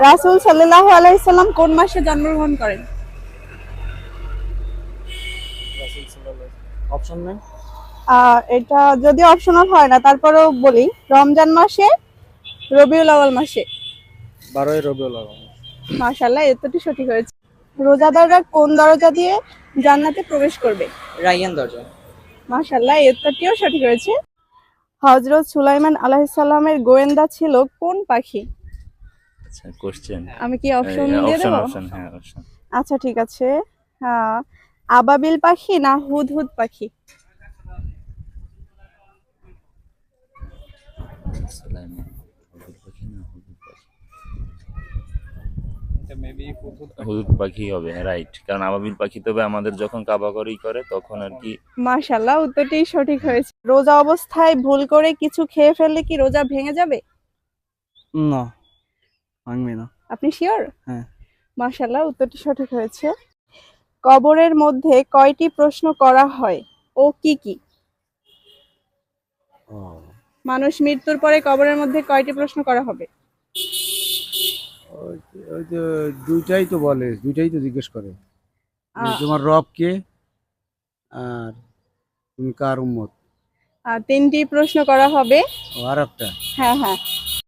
রাসূল সাল্লাল্লাহু আলাইহি সাল্লাম কোন মাসে জন্মগ্রহণ করেন? রাসূল সাল্লাল্লাহু অপশন নেই। এটা যদি অপশনাল হয় না, তারপরেও বলি, রমজান মাসে, রবিউল আউয়াল মাসে। 12ই রবিউল আউয়াল। মাশাআল্লাহ, এতটি সঠিক হয়েছে। রোজাদাররা কোন দরজা দিয়ে জান্নাতে প্রবেশ করবে? রায়্যান দরজা। মাশাআল্লাহ, এতটিও সঠিক হয়েছে। হযরত সুলাইমান আলাইহিস সালামের গোয়েন্দা ছিল কোন পাখি? আচ্ছা, কোশ্চেন। আমি কি অপশন দিয়ে অপশন দেব? অপশন হ্যাঁ, অপশন। আচ্ছা ঠিক আছে। হ্যাঁ, আবাবিল পাখি না হুদহুদ পাখি? সুলাইমান হুদুদ পাখি না হুদুদ পাখি? এটা মেবি হুদুদ পাখি হবে, রাইট। কারণ আবাবিল পাখি তবে আমাদের যখন কাবাগরি করে তখন আর কি। মাশাআল্লাহ, উত্তরটি সঠিক হয়েছে। রোজা অবস্থায় ভুল করে কিছু খেয়ে ফেললে কি রোজা ভেঙে যাবে? না, ভাঙবে না। আপনি শিওর? হ্যাঁ। মাশাআল্লাহ, উত্তরটি সঠিক হয়েছে। কবরের মধ্যে কয়টি প্রশ্ন করা হয় ও কি কি? মানুষ মৃত্যুর পরে কবরের মধ্যে কয়টি প্রশ্ন করা হবে? ওই তো দুইটাই তো বলে, দুইটাই তো জিজ্ঞেস করে যে আহ, তোমার রব কে আর তুমি কার উম্মত। তিনটি প্রশ্ন করা হবে। ও আর একটা হ্যাঁ হ্যাঁ,